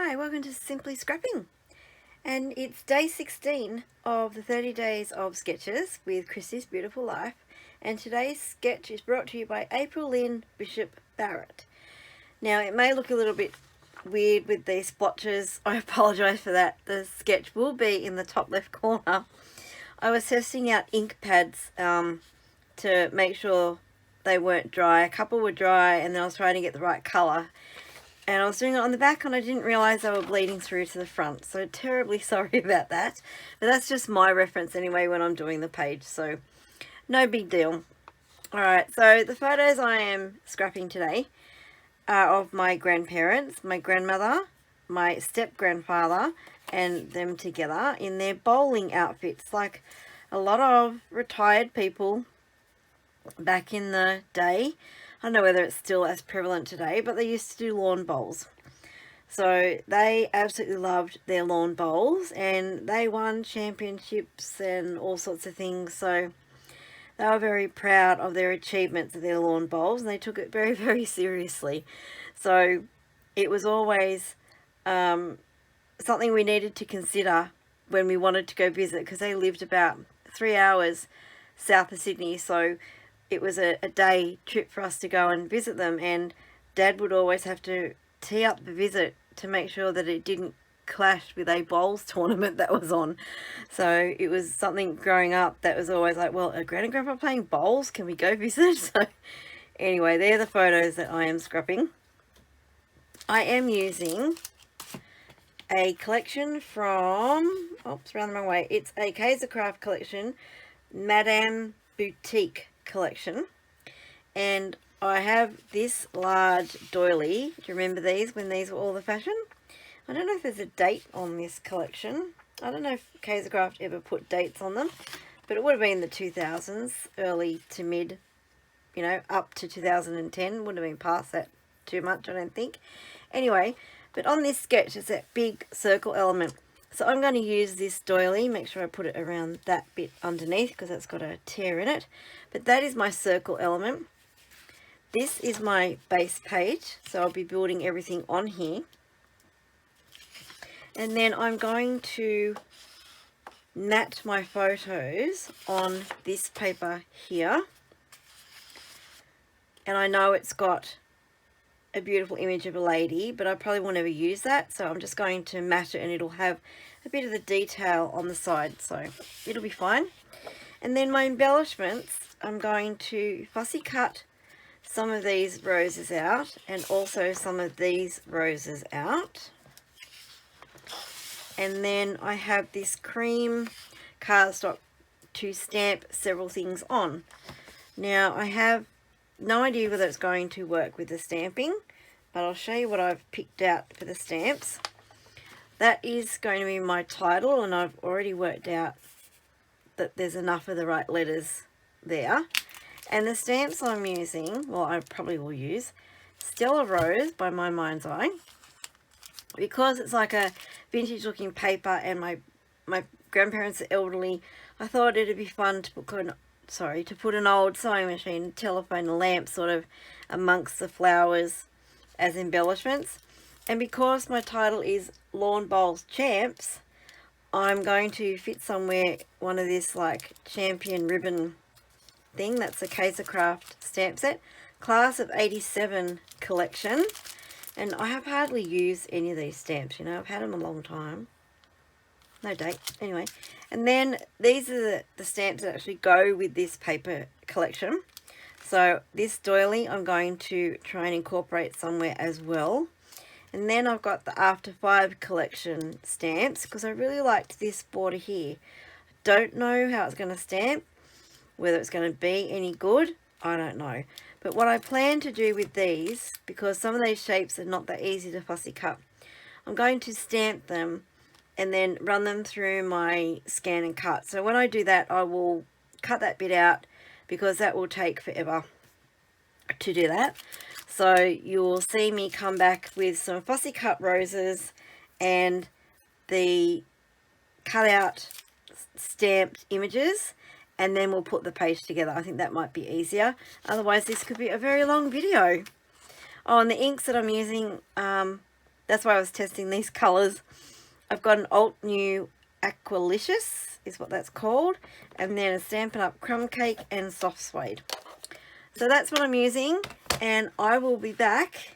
Hi, welcome to Simply Scrapping, and it's day 16 of the 30 days of sketches with Christy's Beautiful Life, and today's sketch is brought to you by Aprilynne Bishop Barrett. Now it may look a little bit weird with these splotches, I apologise for that. The sketch will be in the top left corner. I was testing out ink pads to make sure they weren't dry. A couple were dry and then I was trying to get the right colour. And I was doing it on the back and I didn't realise they were bleeding through to the front. So terribly sorry about that. But that's just my reference anyway when I'm doing the page. So no big deal. Alright, so the photos I am scrapping today are of my grandparents, my grandmother, my step-grandfather, and them together in their bowling outfits. Like a lot of retired people back in the day. I don't know whether it's still as prevalent today, but they used to do lawn bowls. So they absolutely loved their lawn bowls and they won championships and all sorts of things. So they were very proud of their achievements of their lawn bowls and they took it very, very seriously. So it was always something we needed to consider when we wanted to go visit, because they lived about 3 hours south of Sydney. So it was a day trip for us to go and visit them, and Dad would always have to tee up the visit to make sure that it didn't clash with a bowls tournament that was on. So it was something growing up that was always like, well, are Gran and Grandpa playing bowls? Can we go visit? So anyway, they're the photos that I am scrapping. I am using a collection from, oops, around the wrong way. It's a Kaiser Craft collection, Madame Boutique collection, and I have this large doily. Do you remember these when these were all the fashion? I don't know if there's a date on this collection. I don't know if Kaiser Craft ever put dates on them, but it would have been the 2000s, early to mid, you know, up to 2010. Wouldn't have been past that too much, I don't think. Anyway, but on this sketch it's that big circle element. So I'm going to use this doily, make sure I put it around that bit underneath because it's got a tear in it. But that is my circle element. This is my base page, so I'll be building everything on here. And then I'm going to mat my photos on this paper here. And I know it's got a beautiful image of a lady, but I probably will never use that, so I'm just going to mat it and it'll have a bit of the detail on the side, so it'll be fine. And then my embellishments, I'm going to fussy cut some of these roses out and also some of these roses out. And then I have this cream cardstock to stamp several things on. Now I have no idea whether it's going to work with the stamping, but I'll show you what I've picked out for the stamps. That is going to be my title, and I've already worked out that there's enough of the right letters there. And the stamps I'm using, well, I probably will use Stella Rose by My Mind's Eye, because it's like a vintage looking paper and my grandparents are elderly. I thought it'd be fun to put an old sewing machine, telephone, a lamp sort of amongst the flowers as embellishments. And because my title is Lawn Bowls Champs, I'm going to fit somewhere one of this like champion ribbon thing. That's a Kaiser Craft stamp set, class of 87 collection. And I have hardly used any of these stamps, you know, I've had them a long time. No date, anyway. And then these are the stamps that actually go with this paper collection. So this doily I'm going to try and incorporate somewhere as well. And then I've got the After 5 collection stamps, because I really liked this border here. I don't know how it's going to stamp, whether it's going to be any good, I don't know. But what I plan to do with these, because some of these shapes are not that easy to fussy cut, I'm going to stamp them and then run them through my scan and cut. So when I do that, I will cut that bit out because that will take forever to do that. So you'll see me come back with some fussy cut roses and the cut out stamped images, and then we'll put the page together. I think that might be easier. Otherwise this could be a very long video. Oh, and the inks that I'm using, That's why I was testing these colours. I've got an Alt New Aqualicious, is what that's called, and then a Stampin' Up! Crumb Cake and Soft Suede. So that's what I'm using, and I will be back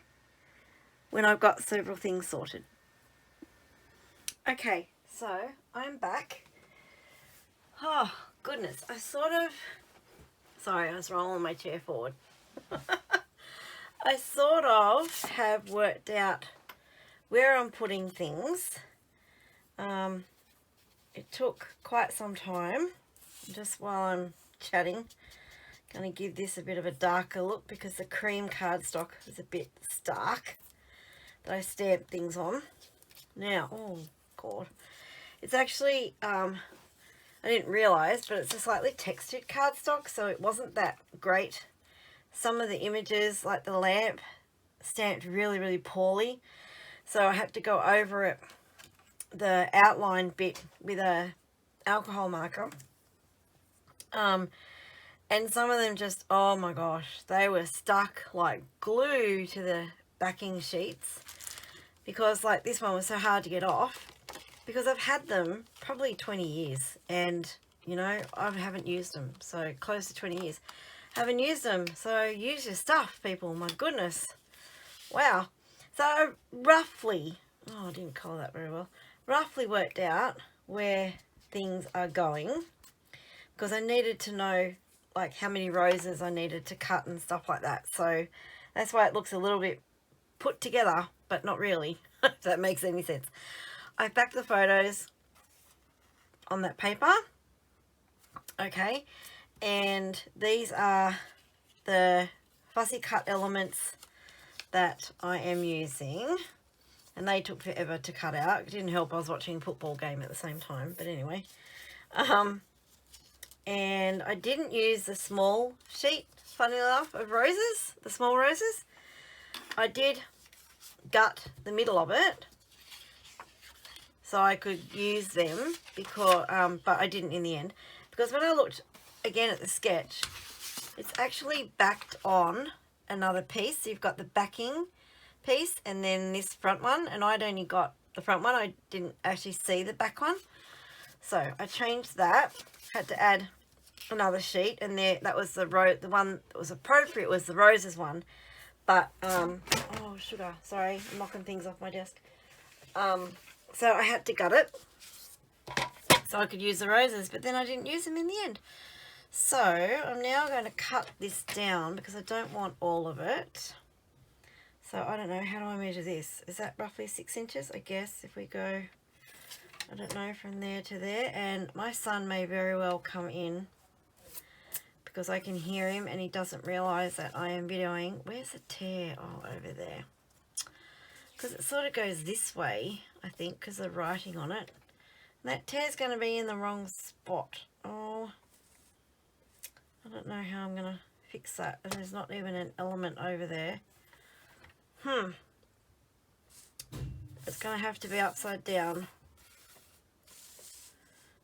when I've got several things sorted. Okay, so I'm back. Oh, goodness, sorry, I was rolling my chair forward. I sort of have worked out where I'm putting things. It took quite some time. Just while I'm chatting, going to give this a bit of a darker look because the cream cardstock is a bit stark that I stamped things on. Now, oh god, it's actually I didn't realise, but it's a slightly textured cardstock, so it wasn't that great. Some of the images, like the lamp, stamped really poorly, so I had to go over it, the outline bit, with a alcohol marker. And some of them just, oh my gosh, they were stuck like glue to the backing sheets, because like this one was so hard to get off, because I've had them probably 20 years and, you know, I haven't used them. So close to 20 years. Haven't used them. So use your stuff, people. My goodness. Wow. So roughly, oh, I didn't colour that very well. Roughly worked out where things are going, because I needed to know like how many roses I needed to cut and stuff like that. So that's why it looks a little bit put together, but not really, if that makes any sense. I've backed the photos on that paper. Okay, and these are the fussy cut elements that I am using, and they took forever to cut out. It didn't help I was watching a football game at the same time, but anyway. And I didn't use the small sheet, funny enough, of roses, the small roses. I did gut the middle of it so I could use them, because but I didn't in the end, because when I looked again at the sketch, it's actually backed on another piece. So you've got the backing piece and then this front one, and I'd only got the front one. I didn't actually see the back one, so I changed that. Had to add another sheet, and there, that was the one that was appropriate was the roses one, but oh sugar, sorry, I'm knocking things off my desk. So I had to gut it so I could use the roses, but then I didn't use them in the end. So I'm now going to cut this down because I don't want all of it. So I don't know, how do I measure this? Is that roughly 6 inches? I guess if we go, I don't know, from there to there. And my son may very well come in because I can hear him and he doesn't realise that I am videoing. Where's the tear? Oh, over there. Because it sort of goes this way, I think, because of the writing on it. And that tear's going to be in the wrong spot. Oh, I don't know how I'm going to fix that. And there's not even an element over there. It's going to have to be upside down.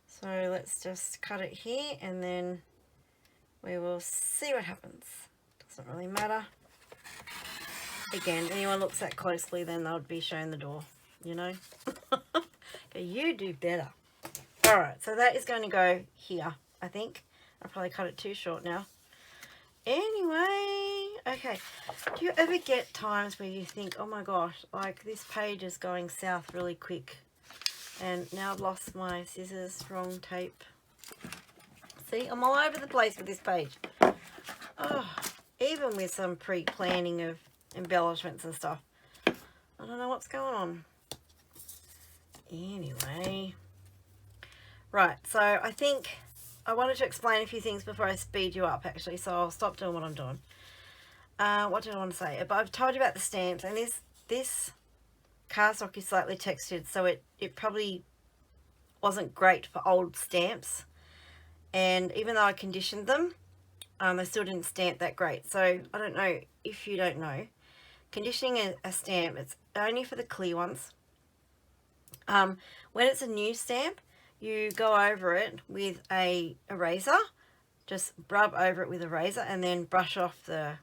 So let's just cut it here and then we will see what happens. Doesn't really matter. Again, anyone looks that closely, then they'll be shown the door, you know. Okay, you do better. All right, so that is going to go here, I think. I probably cut it too short now. Anyway, okay. Do you ever get times where you think, oh my gosh, like this page is going south really quick, and now I've lost my scissors, wrong tape. See, I'm all over the place with this page. Oh, even with some pre-planning of embellishments and stuff. I don't know what's going on. Anyway. Right, so I think I wanted to explain a few things before I speed you up, actually, so I'll stop doing what I'm doing. What did I want to say? But I've told you about the stamps, and this cardstock is slightly textured, so it probably wasn't great for old stamps. And even though I conditioned them, they still didn't stamp that great. So I don't know if you don't know, conditioning a stamp, it's only for the clear ones. When it's a new stamp, you go over it with a eraser, just rub over it with a razor and then brush off the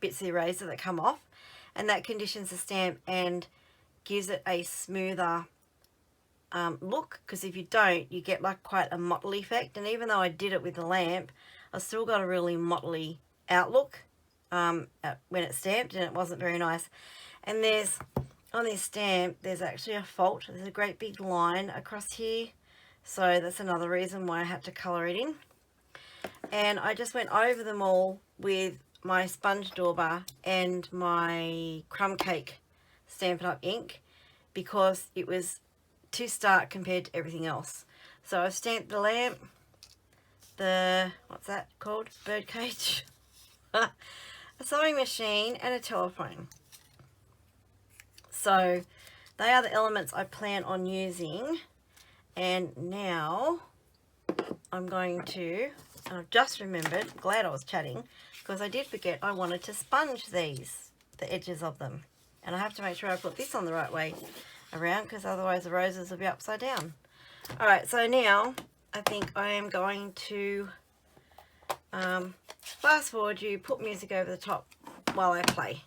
bits of the eraser that come off, and that conditions the stamp and gives it a smoother look, because if you don't, you get like quite a motley effect. And even though I did it with the lamp, I still got a really motley outlook when it's stamped, and it wasn't very nice. And there's, on this stamp, there's actually a fault. There's a great big line across here, so that's another reason why I had to colour it in. And I just went over them all with my sponge dauber and my crumb cake Stampin' Up! Ink, because it was too stark compared to everything else. So I've stamped the lamp, the, what's that called, bird cage, a sewing machine, and a telephone. So they are the elements I plan on using. And now I'm going to, and I've just remembered, glad I was chatting, because I did forget I wanted to sponge these, the edges of them. And I have to make sure I put this on the right way around, because otherwise the roses will be upside down. Alright, so now I think I am going to fast forward you, put music over the top while I play.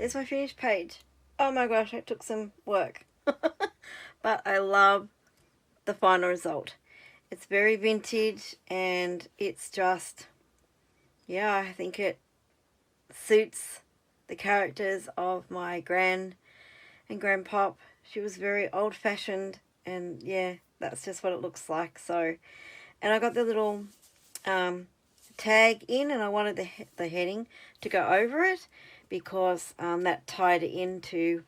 is my finished page. Oh my gosh, it took some work. But I love the final result. It's very vintage, and it's just, yeah, I think it suits the characters of my gran and grandpop. She was very old-fashioned, and yeah, that's just what it looks like. So, and I got the little tag in, and I wanted the heading to go over it because that tied it into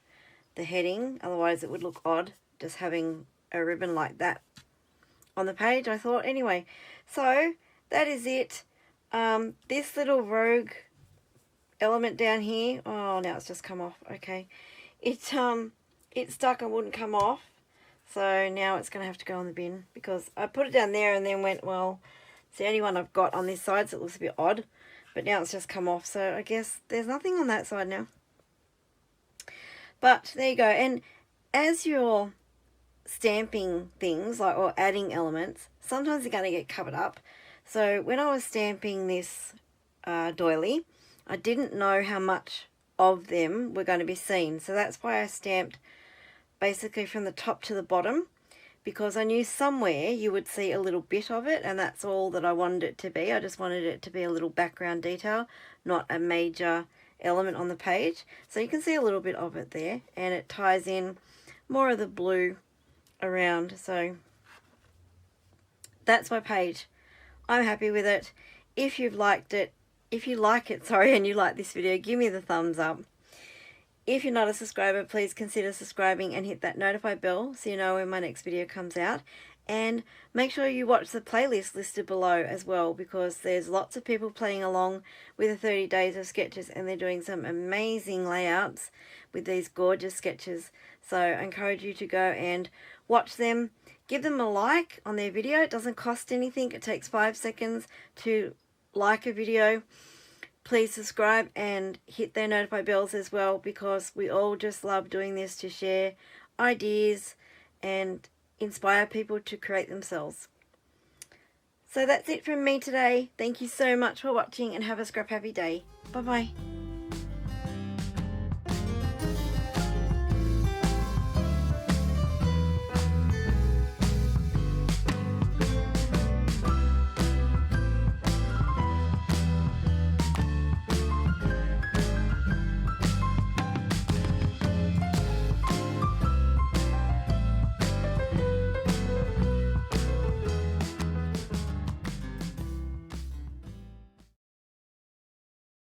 the heading. Otherwise it would look odd just having a ribbon like that on the page, I thought. Anyway, so that is it. This little rogue element down here, oh, now it's just come off. Okay, it stuck and wouldn't come off, so now it's gonna have to go in the bin because I put it down there and then went, well, it's the only one I've got on this side, so it looks a bit odd, but now it's just come off, so I guess there's nothing on that side now. But there you go. And as you're stamping things, like, or adding elements, sometimes they're going to get covered up. So when I was stamping this doily, I didn't know how much of them were going to be seen, so that's why I stamped basically from the top to the bottom, because I knew somewhere you would see a little bit of it, and that's all that I wanted it to be. I just wanted it to be a little background detail, not a major element on the page. So you can see a little bit of it there, and it ties in more of the blue around. So that's my page. I'm happy with it. If you've liked it, if you like it, sorry, and you like this video, give me the thumbs up. If you're not a subscriber, please consider subscribing and hit that notify bell so you know when my next video comes out. And make sure you watch the playlist listed below as well, because there's lots of people playing along with the 30 days of sketches, and they're doing some amazing layouts with these gorgeous sketches. So I encourage you to go and watch them. Give them a like on their video. It doesn't cost anything. It takes 5 seconds to like a video. Please subscribe and hit their notify bells as well, because we all just love doing this to share ideas and inspire people to create themselves. So that's it from me today. Thank you so much for watching, and have a scrap happy day. Bye bye.